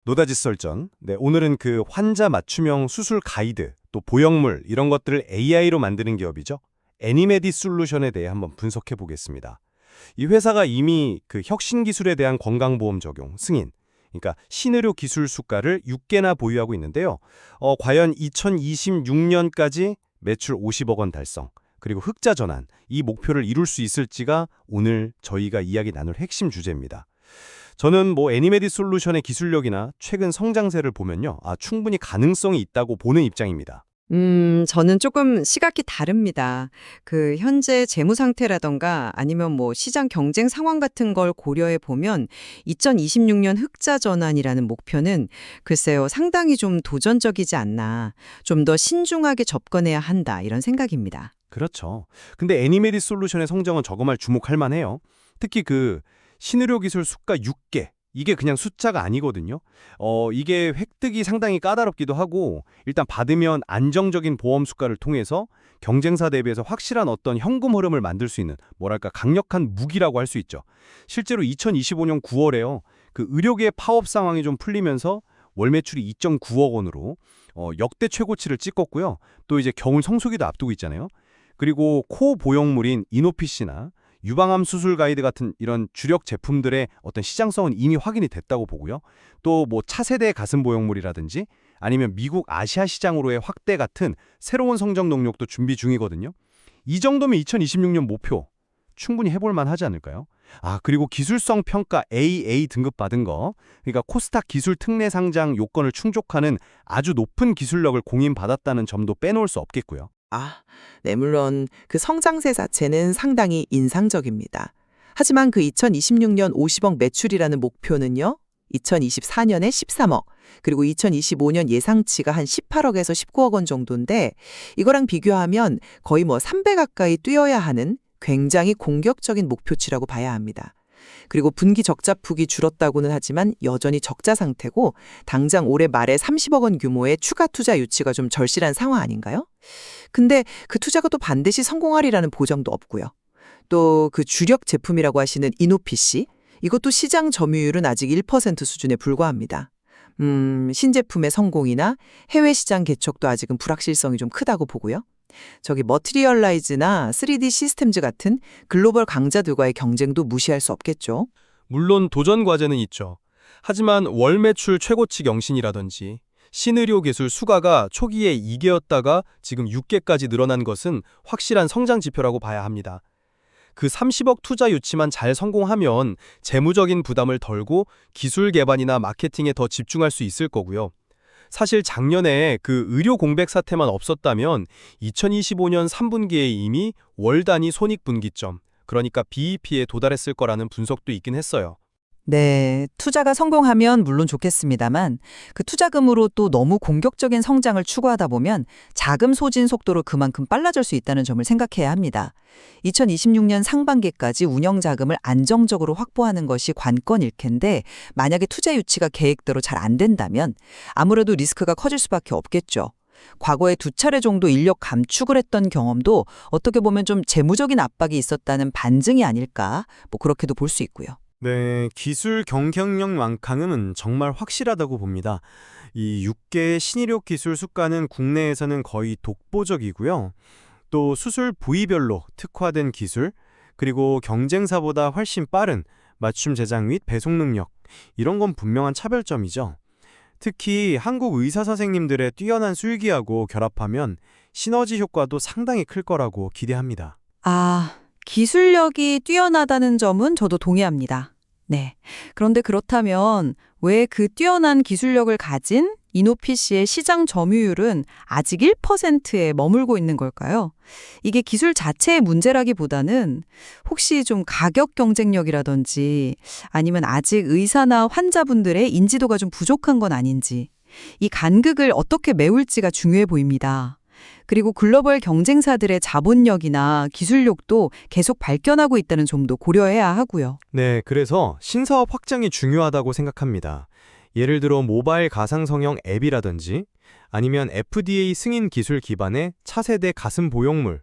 노다지 썰전. 네, 오늘은 그 환자 맞춤형 수술 가이드, 또 보형물 이런 것들을 AI로 만드는 기업이죠. 애니메디 솔루션에 대해 한번 분석해 보겠습니다. 이 회사가 이미 그 혁신 기술에 대한 건강보험 적용, 승인, 그러니까 신의료 기술 수가를 6개나 보유하고 있는데요. 과연 2026년까지 매출 50억 원 달성, 그리고 흑자 전환, 이 목표를 이룰 수 있을지가 오늘 저희가 이야기 나눌 핵심 주제입니다. 저는 애니메디 솔루션의 기술력이나 최근 성장세를 보면요. 충분히 가능성이 있다고 보는 입장입니다. 저는 조금 시각이 다릅니다. 그 현재 재무 상태라던가 아니면 시장 경쟁 상황 같은 걸 고려해 보면 2026년 흑자 전환이라는 목표는 글쎄요, 상당히 좀 도전적이지 않나. 좀 더 신중하게 접근해야 한다. 이런 생각입니다. 그렇죠. 근데 애니메디 솔루션의 성장은 저거말 주목할 만해요. 특히 그 신의료 기술 수가 6개. 이게 그냥 숫자가 아니거든요. 이게 획득이 상당히 까다롭기도 하고 일단 받으면 안정적인 보험 수가를 통해서 경쟁사 대비해서 확실한 어떤 현금 흐름을 만들 수 있는 뭐랄까 강력한 무기라고 할 수 있죠. 실제로 2025년 9월에요. 그 의료계 파업 상황이 좀 풀리면서 월 매출이 2.9억 원으로 역대 최고치를 찍었고요. 또 이제 겨울 성수기도 앞두고 있잖아요. 그리고 코 보형물인 이노피시나 유방암 수술 가이드 같은 이런 주력 제품들의 어떤 시장성은 이미 확인이 됐다고 보고요. 또 차세대 가슴 보형물이라든지 아니면 미국 아시아 시장으로의 확대 같은 새로운 성장 동력도 준비 중이거든요. 이 정도면 2026년 목표 충분히 해볼 만하지 않을까요? 그리고 기술성 평가 AA 등급 받은 거, 그러니까 코스닥 기술 특례 상장 요건을 충족하는 아주 높은 기술력을 공인받았다는 점도 빼놓을 수 없겠고요. 네, 물론 그 성장세 자체는 상당히 인상적입니다. 하지만 그 2026년 50억 매출이라는 목표는요, 2024년에 13억, 그리고 2025년 예상치가 한 18억에서 19억 원 정도인데, 이거랑 비교하면 거의 3배 가까이 뛰어야 하는 굉장히 공격적인 목표치라고 봐야 합니다. 그리고 분기 적자 폭이 줄었다고는 하지만 여전히 적자 상태고 당장 올해 말에 30억 원 규모의 추가 투자 유치가 좀 절실한 상황 아닌가요? 근데 그 투자가 또 반드시 성공하리라는 보장도 없고요. 또 그 주력 제품이라고 하시는 이노피시, 이것도 시장 점유율은 아직 1% 수준에 불과합니다. 신제품의 성공이나 해외 시장 개척도 아직은 불확실성이 좀 크다고 보고요. 저기 머티리얼라이즈나 3D 시스템즈 같은 글로벌 강자들과의 경쟁도 무시할 수 없겠죠. 물론 도전 과제는 있죠. 하지만 월 매출 최고치 경신이라든지 신의료 기술 수가가 초기에 2개였다가 지금 6개까지 늘어난 것은 확실한 성장 지표라고 봐야 합니다. 그 30억 투자 유치만 잘 성공하면 재무적인 부담을 덜고 기술 개발이나 마케팅에 더 집중할 수 있을 거고요. 사실 작년에 그 의료 공백 사태만 없었다면 2025년 3분기에 이미 월 단위 손익분기점, 그러니까 BEP에 도달했을 거라는 분석도 있긴 했어요. 네, 투자가 성공하면 물론 좋겠습니다만 그 투자금으로 또 너무 공격적인 성장을 추구하다 보면 자금 소진 속도로 그만큼 빨라질 수 있다는 점을 생각해야 합니다. 2026년 상반기까지 운영 자금을 안정적으로 확보하는 것이 관건일 텐데 만약에 투자 유치가 계획대로 잘 안 된다면 아무래도 리스크가 커질 수밖에 없겠죠. 과거에 2차례 정도 인력 감축을 했던 경험도 어떻게 보면 좀 재무적인 압박이 있었다는 반증이 아닐까, 그렇게도 볼 수 있고요. 네, 기술 경쟁력 완강은 정말 확실하다고 봅니다. 이 6개의 신의료 기술 수가는 국내에서는 거의 독보적이고요. 또 수술 부위별로 특화된 기술, 그리고 경쟁사보다 훨씬 빠른 맞춤 제작 및 배송 능력, 이런 건 분명한 차별점이죠. 특히 한국 의사 선생님들의 뛰어난 술기하고 결합하면 시너지 효과도 상당히 클 거라고 기대합니다. 기술력이 뛰어나다는 점은 저도 동의합니다. 네. 그런데 그렇다면 왜 그 뛰어난 기술력을 가진 이노피시의 시장 점유율은 아직 1%에 머물고 있는 걸까요? 이게 기술 자체의 문제라기보다는 혹시 좀 가격 경쟁력이라든지 아니면 아직 의사나 환자분들의 인지도가 좀 부족한 건 아닌지, 이 간극을 어떻게 메울지가 중요해 보입니다. 그리고 글로벌 경쟁사들의 자본력이나 기술력도 계속 발견하고 있다는 점도 고려해야 하고요. 네, 그래서 신사업 확장이 중요하다고 생각합니다. 예를 들어 모바일 가상성형 앱이라든지 아니면 FDA 승인 기술 기반의 차세대 가슴 보형물,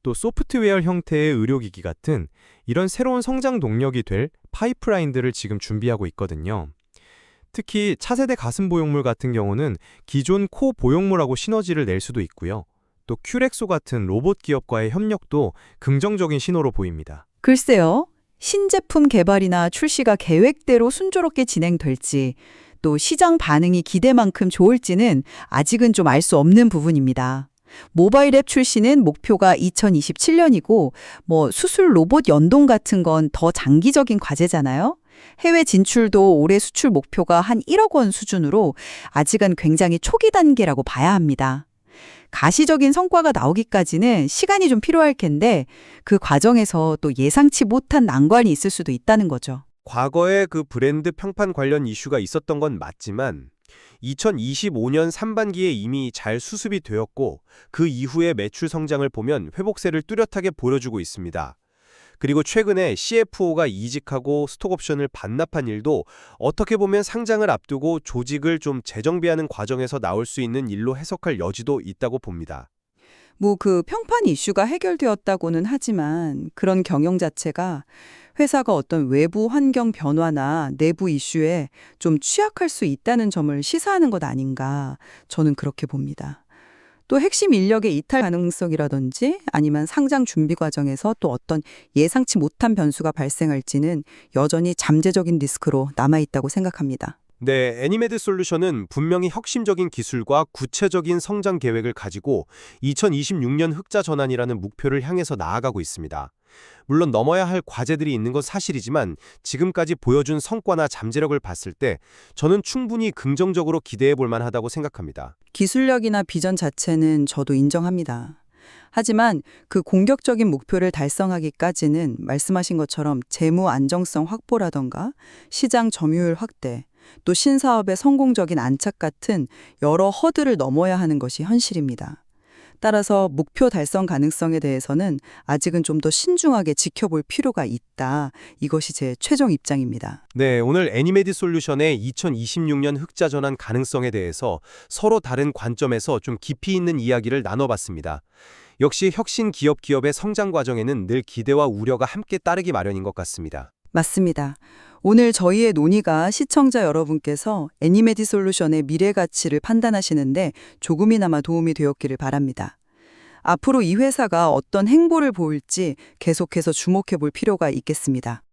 또 소프트웨어 형태의 의료기기 같은 이런 새로운 성장 동력이 될 파이프라인들을 지금 준비하고 있거든요. 특히 차세대 가슴 보형물 같은 경우는 기존 코 보형물하고 시너지를 낼 수도 있고요. 또 큐렉소 같은 로봇 기업과의 협력도 긍정적인 신호로 보입니다. 글쎄요. 신제품 개발이나 출시가 계획대로 순조롭게 진행될지, 또 시장 반응이 기대만큼 좋을지는 아직은 좀 알 수 없는 부분입니다. 모바일 앱 출시는 목표가 2027년이고, 수술 로봇 연동 같은 건 더 장기적인 과제잖아요. 해외 진출도 올해 수출 목표가 한 1억 원 수준으로 아직은 굉장히 초기 단계라고 봐야 합니다. 가시적인 성과가 나오기까지는 시간이 좀 필요할 텐데 그 과정에서 또 예상치 못한 난관이 있을 수도 있다는 거죠. 과거에 그 브랜드 평판 관련 이슈가 있었던 건 맞지만 2025년 상반기에 이미 잘 수습이 되었고 그 이후의 매출 성장을 보면 회복세를 뚜렷하게 보여주고 있습니다. 그리고 최근에 CFO가 이직하고 스톡옵션을 반납한 일도 어떻게 보면 상장을 앞두고 조직을 좀 재정비하는 과정에서 나올 수 있는 일로 해석할 여지도 있다고 봅니다. 그 평판 이슈가 해결되었다고는 하지만 그런 경영 자체가 회사가 어떤 외부 환경 변화나 내부 이슈에 좀 취약할 수 있다는 점을 시사하는 것 아닌가, 저는 그렇게 봅니다. 또 핵심 인력의 이탈 가능성이라든지 아니면 상장 준비 과정에서 또 어떤 예상치 못한 변수가 발생할지는 여전히 잠재적인 리스크로 남아있다고 생각합니다. 네, 애니메드 솔루션은 분명히 혁신적인 기술과 구체적인 성장 계획을 가지고 2026년 흑자 전환이라는 목표를 향해서 나아가고 있습니다. 물론 넘어야 할 과제들이 있는 건 사실이지만 지금까지 보여준 성과나 잠재력을 봤을 때 저는 충분히 긍정적으로 기대해 볼 만하다고 생각합니다. 기술력이나 비전 자체는 저도 인정합니다. 하지만 그 공격적인 목표를 달성하기까지는 말씀하신 것처럼 재무 안정성 확보라던가 시장 점유율 확대, 또 신사업의 성공적인 안착 같은 여러 허들을 넘어야 하는 것이 현실입니다. 따라서 목표 달성 가능성에 대해서는 아직은 좀 더 신중하게 지켜볼 필요가 있다. 이것이 제 최종 입장입니다. 네, 오늘 애니메드 솔루션의 2026년 흑자 전환 가능성에 대해서 서로 다른 관점에서 좀 깊이 있는 이야기를 나눠봤습니다. 역시 혁신 기업의 성장 과정에는 늘 기대와 우려가 함께 따르기 마련인 것 같습니다. 맞습니다. 오늘 저희의 논의가 시청자 여러분께서 애니메디 솔루션의 미래 가치를 판단하시는데 조금이나마 도움이 되었기를 바랍니다. 앞으로 이 회사가 어떤 행보를 보일지 계속해서 주목해 볼 필요가 있겠습니다.